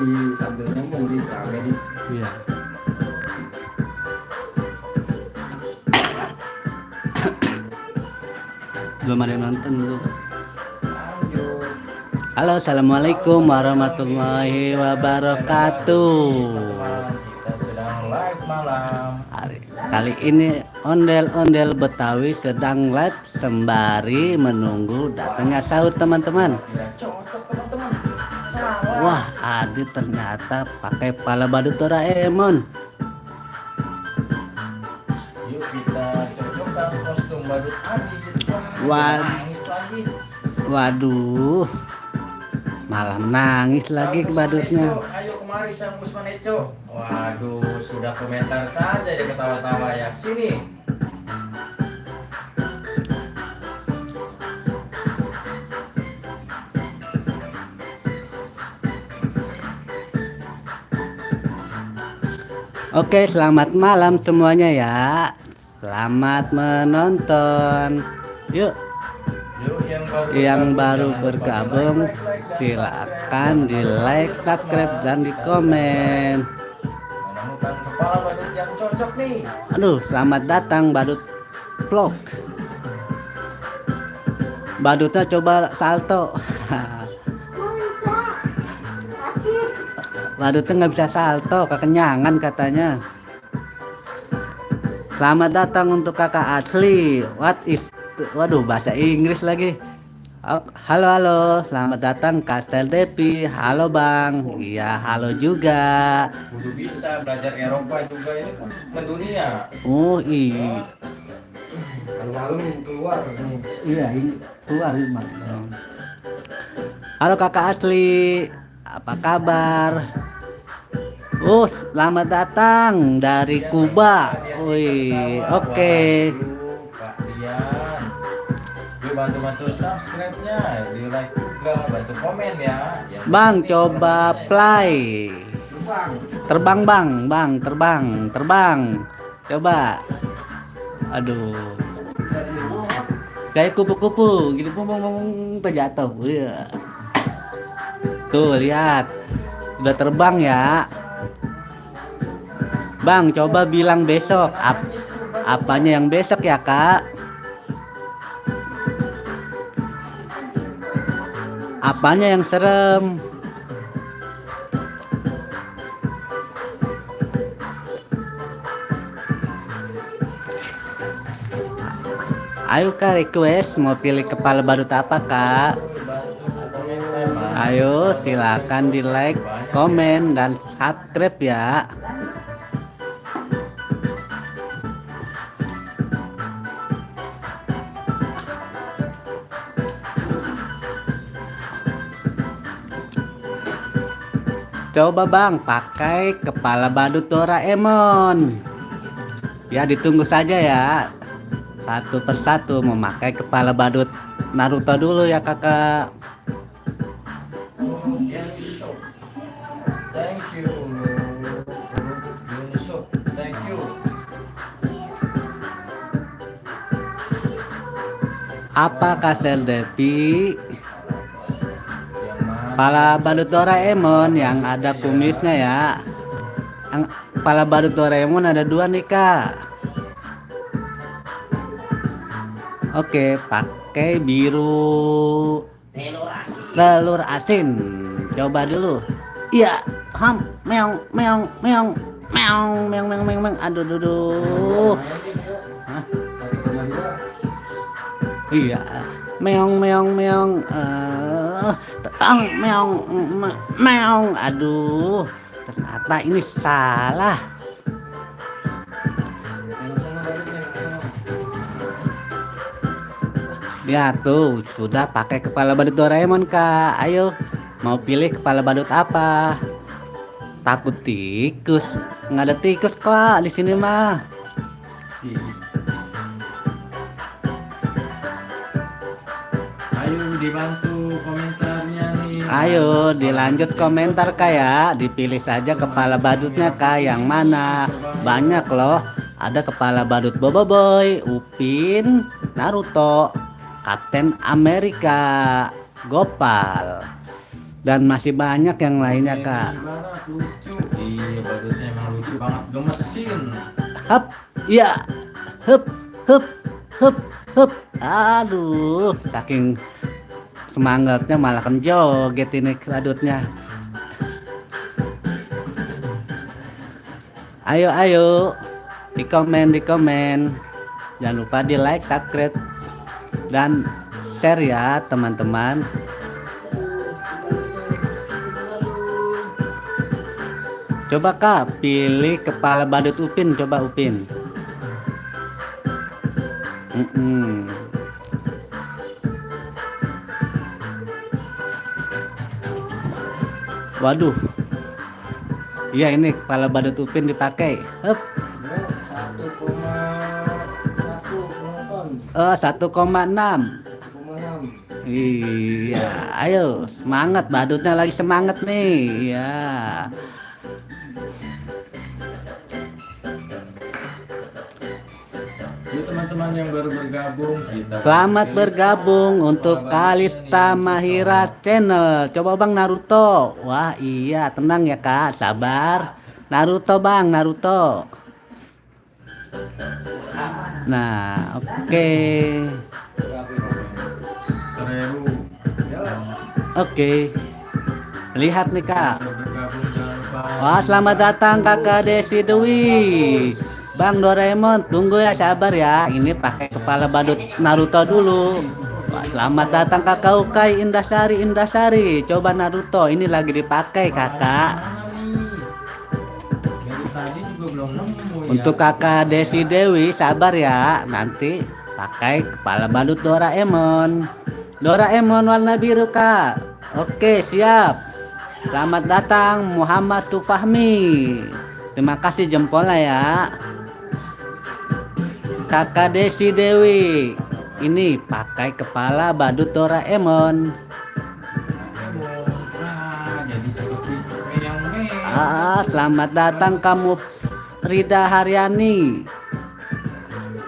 Di sambil ngomong di rame di. Iya. Belum ada yang nonton lu. Halo, assalamualaikum warahmatullahi wabarakatuh. Kita sedang live malam. Kali ini ondel-ondel Betawi sedang live sembari menunggu datangnya sahur teman-teman. Tidak cocok teman-teman. Salah. Wah, Adi ternyata pakai pala badut Doraemon. Yuk kita cocokkan kostum badut Adi. Wah. Nangis lagi. Waduh, malah nangis lagi ke badutnya. Ayo kemari Sang Usman Eco. Waduh, sudah komentar saja dia ketawa-tawa ya. Sini. Oke, selamat malam semuanya ya. Selamat menonton. Yuk, yang baru bergabung silakan di like, subscribe dan di komen. Menemukan kepala badut yang cocok nih. Aduh, selamat datang badut vlog. Badutnya coba salto. Badutnya nggak bisa salto, kekenyangan katanya. Selamat datang untuk kakak asli. Waduh, bahasa Inggris lagi. Halo, selamat datang Kastel Depi. Halo bang. Iya, halo juga. Kudu bisa belajar Eropa juga, ini kan mendunia. Oh iya. Malam-malam keluar nih. Iya, ini keluar ini, Bang. Halo kakak asli. Apa kabar? Selamat datang dari Kuba. Wih, oke. Kak Dian. Yuk bantu-bantu subscribe-nya, di like juga, bantu komen ya. Yang Bang, penting coba komentarnya. play. Bang. Terbang bang, terbang. Coba. Aduh. Kayak kupu-kupu, gitu pung terjatuh. Iya. Tuh lihat, udah terbang ya. Bang, coba bilang besok. Apanya yang besok ya kak? Apanya yang serem? Ayo kak, request mau pilih kepala badut apa kak? Ayo silakan di like, komen dan subscribe ya. Coba bang, pakai kepala badut Doraemon. Ya ditunggu saja ya. Satu persatu memakai kepala badut Naruto dulu ya kakak. Thank you. Thank you. Apa Kastel Depi? Kepala badut Doraemon yang ada kumisnya ya. Yang kepala badut Doraemon ada dua nih kak. Oke, pakai biru telur asin. Coba dulu. Iya, meong. Aduh, duduh. Hah? Iya, meong. Meong. Aduh, ternyata ini salah. Ya tuh, sudah pakai kepala badut Doraemon kak. Ayo, mau pilih kepala badut apa? Takut tikus? Nggak ada tikus kak di sini mah. Ayo dibantu komentarnya nih. Ayo dilanjut komentar kak ya. Dipilih saja kepala badutnya kak yang mana. Banyak loh. Ada kepala badut Boboiboy, Upin, Naruto, Kapten Amerika, Gopal, dan masih banyak yang lainnya kak. Gimana lucu? Iya badutnya emang lucu banget, gemesin. Hup, iya, hup, hup, hup, hup. Aduh, saking semangatnya malah kan joget ini badutnya. Ayo, ayo, di komen, jangan lupa di like, subscribe, dan share ya teman-teman. Coba kak pilih kepala badut Upin, coba Upin. Waduh, iya ini kepala badut Upin dipakai. Hup. 1,6. Iya, ayo semangat, badutnya lagi semangat nih. Iya. Yuk teman-teman yang baru bergabung, kita Selamat bergabung untuk Kalista Mahira Channel. Coba Bang Naruto. Wah iya, tenang ya kak, sabar. Naruto Bang, Naruto. Nah, oke. 1000. Oke. Lihat nih kak. Baru bergabung jangan lupa. Wah, selamat datang kakak Desi Dewi. Bang Doraemon, tunggu ya, sabar ya. Ini pakai kepala badut Naruto dulu. Wah, selamat datang kakak Ukai Indasari. Coba Naruto, ini lagi dipakai kakak. Mana nih? Dari tadi juga belum nemu ya. Untuk kakak Desi Dewi, sabar ya. Nanti pakai kepala badut Doraemon. Doraemon warna biru kak. Oke, siap. Selamat datang Muhammad Sufahmi. Terima kasih jempolnya ya. Kakak Desi Dewi, ini pakai kepala badut Doraemon. Jadi seperti yang Selamat datang kamu Rida Haryani.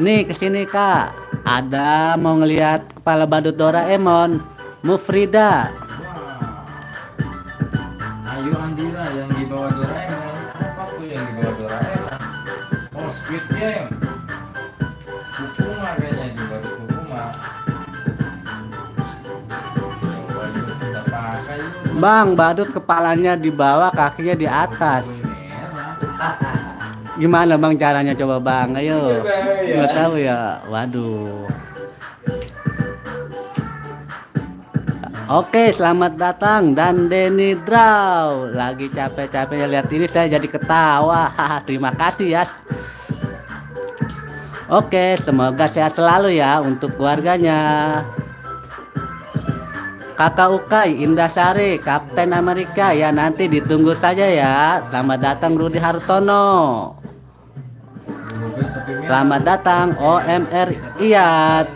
Nih kesini kak, ada mau ngelihat kepala badut Doraemon. Mufrida. Ayu Andira yang di bawah Doraemon. Apa tuh yang di bawah Doraemon? Oh, Squid Game. Kukuma kayaknya di bawah Kukuma. Kita pakai yuk. Bang, badut kepalanya di bawah, kakinya di atas. Merah. Gimana bang caranya, coba bang, ayo. Nggak tahu ya. Waduh. Oke, selamat datang dan Denny Draw. Lagi capek-capeknya lihat ini saya jadi ketawa. Terima kasih ya. Oke, semoga sehat selalu ya untuk keluarganya. Kakak Ukai Indasari, Kapten Amerika ya, nanti ditunggu saja ya. Selamat datang Rudi Hartono. Selamat datang OMR Iyat.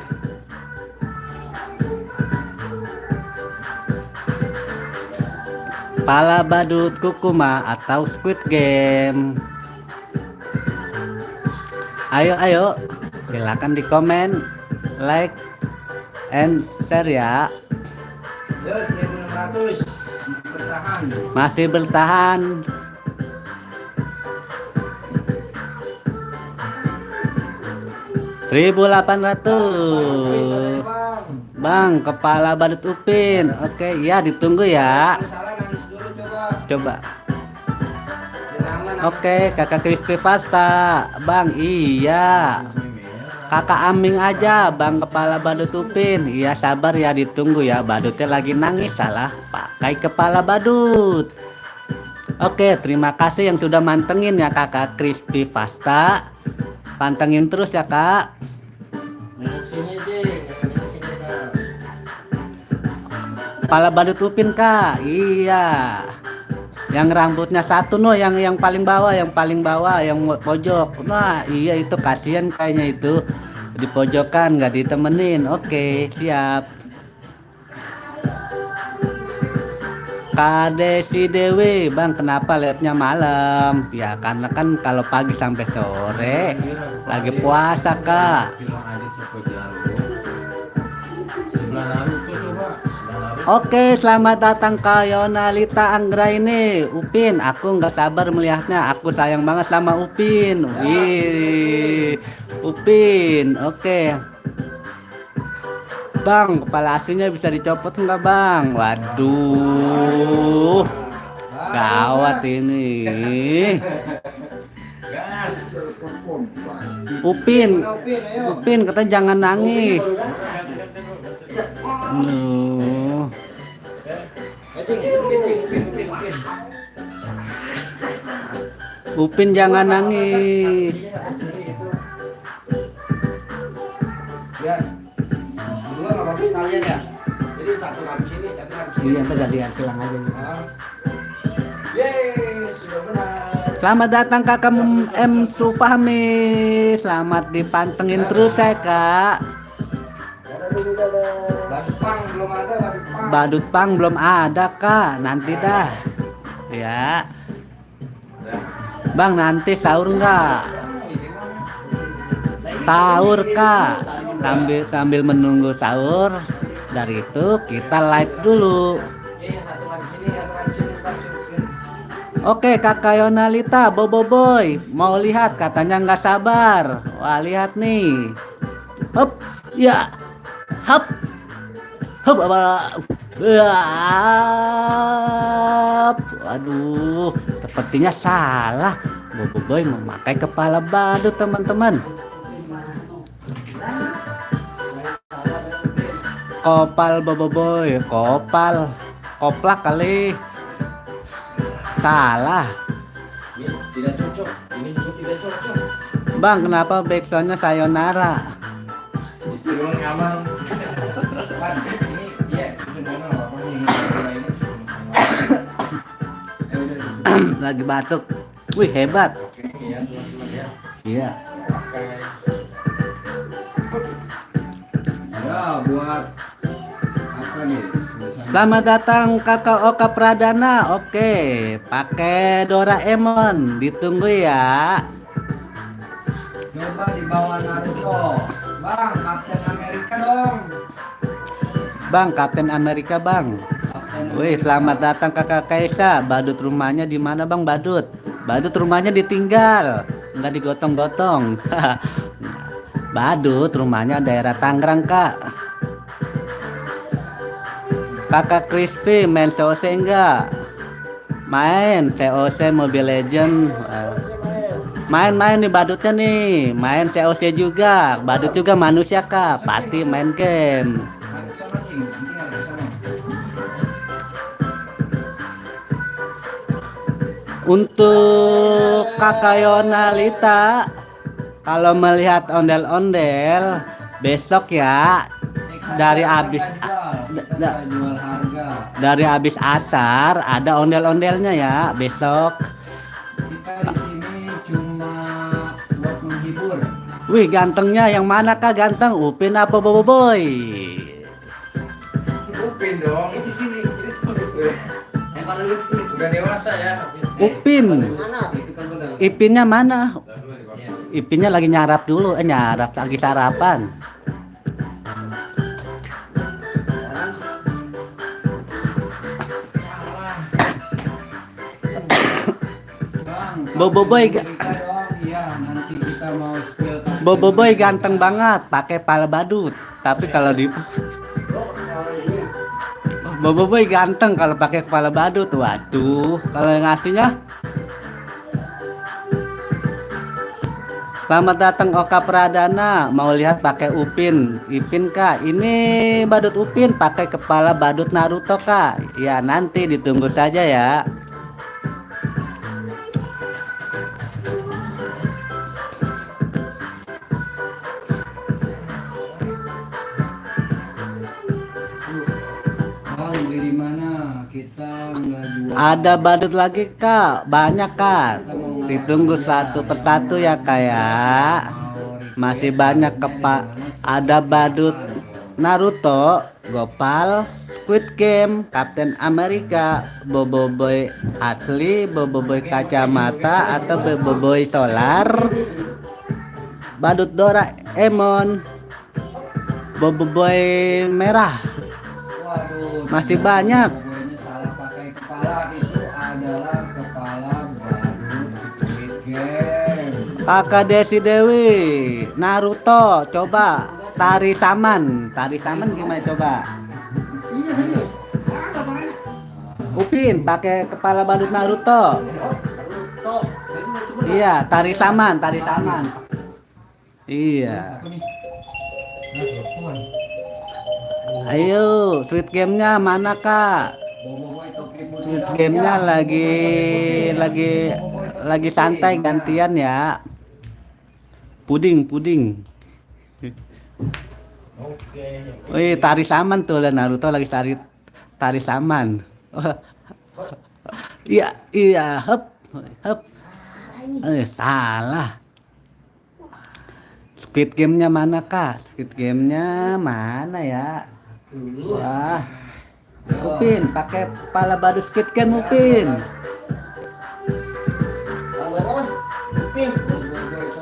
Kepala badut Kukuma atau Squid Game. Ayo, silakan di komen, like, and share ya. 1600 bertahan. Masih bertahan. $1.800. Bang, kepala badut Upin. Oke, ya ditunggu ya. Salah nangis dulu coba. Coba. Jangan Oke, kakak Crispy Pasta. Bang, iya. Kakak Aming aja, bang kepala badut Upin. Iya, sabar ya, ditunggu ya. Badutnya lagi nangis, salah pakai kepala badut. Oke, terima kasih yang sudah mantengin ya kakak Crispy Pasta. Pantengin terus ya kak. nengok sini deh, jangan nengok sini Bang. kepala badut Upin kak. Iya. Yang rambutnya satu no, yang paling bawah, yang pojok. Nah, iya itu kasihan kayaknya itu di pojokan nggak ditemenin. Oke, siap. Kade si Dewi, Bang, kenapa liatnya malam? Ya karena kan kalau pagi sampai sore lagi puasa kak. Bilang aja suka jalur. Sebelah Naruto coba. Sebelah Naruto. Oke, selamat datang ke Yonalita Anggraini. Upin, aku nggak sabar melihatnya. Aku sayang banget sama Upin. Wih, Upin. Oke. Bang, kepala aslinya bisa dicopot nggak bang? Waduh, gawat ini. Gas. Upin, Upin, ayo. Upin, kata jangan nangis. Nuh. Upin jangan nangis. Ya. Dua nggak bagus kalian ya. Jadi satu lagi sini, satu lagi sini. Iya, ntar gantian silang aja. Ah. Yeay, sudah benar. Selamat datang kakak M Sufahmi. Selamat dipantengin terus ya kak. Badut pang belum ada, badut pang. Badut pang belum ada kak. Nanti dah. Ya. Bang nanti sahur nggak? Sahur kak. Sambil menunggu sahur. Dari itu kita live dulu. Satu lagi sini, satu lagi sini, satu lagi sini. Oke kakak Yonalita, Boboiboy mau lihat katanya nggak sabar. Wah lihat nih. Hup, ya, hup, hup apa? Hup. Aduh, sepertinya salah. Boboiboy memakai kepala badut teman-teman. Kopal Boboiboy, koplak kali. Salah. Ini tidak cocok. Ini juga tidak cocok. Bang, kenapa backsoundnya sayonara? Itu memang aman. Kan ini dia sebenarnya apa nih? Lagi batuk. Wih, hebat. Oke, ya teman-teman ya. Iya. Ya, buat apa nih? Tulisannya. Selamat datang Kakak Oka Pradana. Oke, pakai Doraemon. Ditunggu ya. Coba di bawah Naruto. Bang, Kapten Amerika dong. Bang, Kapten Amerika, Bang. Kapten Wih, selamat datang Kakak Kaisa. Badut rumahnya di mana, Bang? Badut. Badut rumahnya ditinggal. Nggak digotong-gotong. Badut rumahnya daerah Tangerang, Kak. Kakak Crispy main COC enggak? Main COC Mobile Legend. Main-main nih badutnya nih. Main COC juga. Badut juga manusia kak. Pasti main game. Nanti sana sih, nanti ada sana. Untuk kakak Yonalita, kalau melihat ondel-ondel besok ya dari abis Kita jual harga. dari abis asar ada ondel-ondelnya ya besok. Kita di sini cuma buat menghibur. Wih gantengnya yang mana kak ganteng? Upin apa Boboiboy? Upin dong. Di sini, di sini. Emang lu sih. Udah dewasa ya. Upin. Mana? Itu kan benar. Ipinnya mana? Ipinnya lagi nyarap dulu, nyarap lagi sarapan. Bang, Boboiboy Amerika dong. Iya, nanti kita mau spill. Boboiboy ganteng banget, pakai pala badut. Tapi kalau di Boboiboy ganteng kalau pakai kepala badut. Waduh, kalau yang aslinya. Selamat datang Oka Pradana. Mau lihat pakai Upin. Ipin kak. Ini badut Upin pakai kepala badut Naruto kak. Ya nanti ditunggu saja ya. Bang, beli Ada badut lagi kak, banyak kak. Ditunggu satu persatu ya kak ya. Masih banyak ada badut Naruto, Gopal, Squid Game, Captain America, Boboiboy asli, Boboiboy kacamata atau Boboiboy solar, badut Doraemon, Boboiboy merah. Waduh, Masih banyak. pokoknya salah pakai kepala, itu adalah kepala badut Squid Game. Kakak Desi Dewi, Naruto, coba tari saman. Tari saman gimana coba? Iya serius. Ada makanya. Upin pakai kepala badut Naruto. Naruto. Iya, tari saman, tari saman. Iya. Ayo, Squid Game-nya mana kak? Boboiboy topi putih. Squid Game-nya lagi santai gantian ya. Puding. Oke. Wih, tari saman tuh lah, Naruto lagi tari saman. Iya, hep. Salah. Squid Game-nya mana kak? Squid Game-nya mana ya? Wah, Upin pakai kepala badut Squid Game Upin.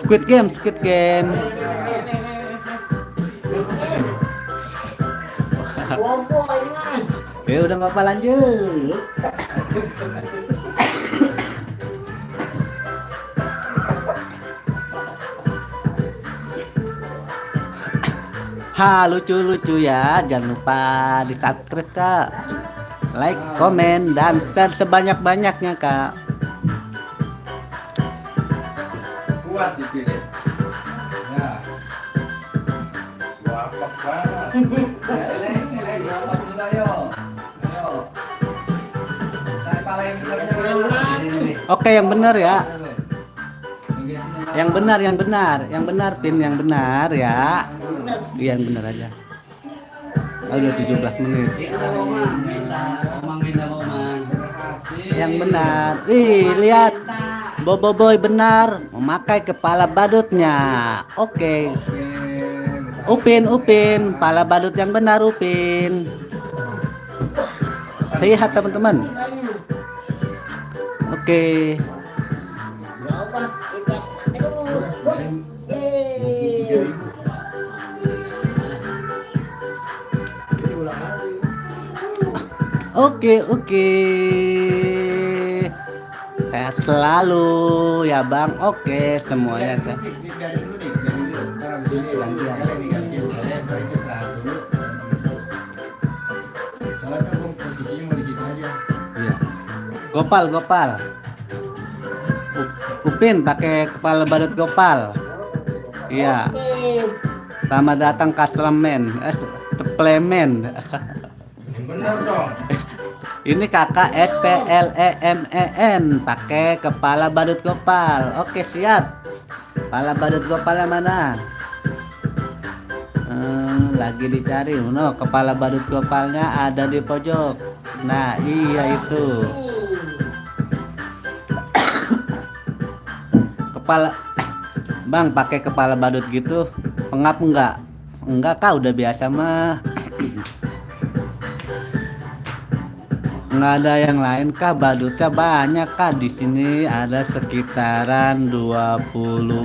Squid Game. Ya udah nggak apa lanjut. Lucu ya, jangan lupa di subscribe kak, like, komen, dan share sebanyak-banyaknya kak. Kuat dipilih. Ya. Wapak banget. Oke, yang benar ya. Yang benar Pin, yang benar ya. Iya, yang benar aja. Udah 17 menit. Yang benar. Lihat. Boboiboy benar memakai kepala badutnya. Oke. Upin, kepala badut yang benar Upin. Lihat teman-teman. Oke. Oke. Saya selalu ya Bang. Oke, semuanya saya. Iya. Gopal. Upin pakai kepala badut Gopal. Iya. Selamat datang Kaslemen. Teplemen. Yang benar dong. Ini kakak SPLEMEN pakai kepala badut Gopal. Oke, siap. Kepala badut Gopalnya mana? Lagi dicari. No, kepala badut Gopalnya ada di pojok. Nah, iya itu. Kepala Bang pakai kepala badut gitu. Pengap enggak? Enggak kak, udah biasa mah. Nggak ada yang lain kak, badutnya banyak kak. Di sini ada sekitaran 20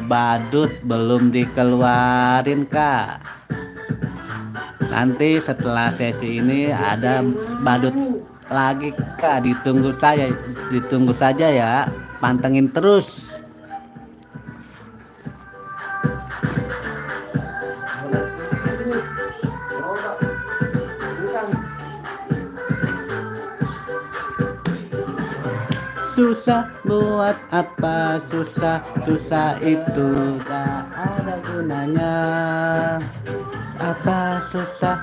badut belum dikeluarin kak. Nanti setelah sesi ini ada badut lagi kak. Ditunggu saja ya. Pantengin terus. Susah buat apa, susah itu gak ada gunanya. Apa susah.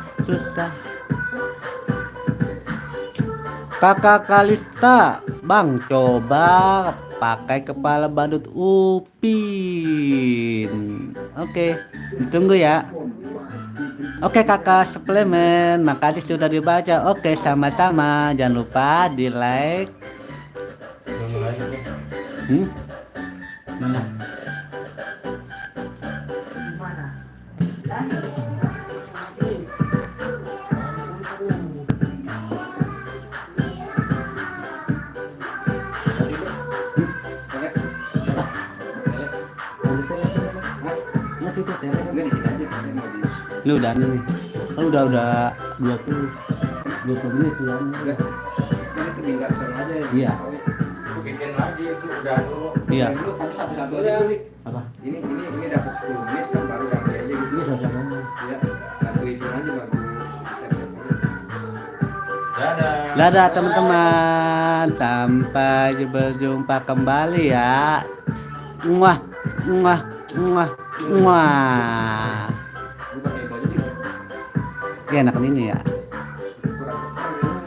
Kakak Kalista, Bang coba pakai kepala badut Upin. Oke, ditunggu ya. Oke kakak suplemen, makasih sudah dibaca. Oke, sama-sama. Jangan lupa di like, Mana? Gimana? Tadi. Masih itu tele. Enggak di sini aja, tapi mau di. Ini udah nih. Kan udah 20 menit tuh. Enggak. Kan itu tinggal sana aja. Iya. Itu bikin lagi itu udah dulu. Iya. Dulu kan satu-satu aja dulu. Apa? Ini dapat 10 menit kan baru ganti aja gitu. Ini sama. Ya. Bantu itu aja bantu. Dadah. Dadah teman-teman. Sampai berjumpa kembali ya. Muah, muah, muah, muah. Lu pakai itu aja nih. Ya enakan ini ya.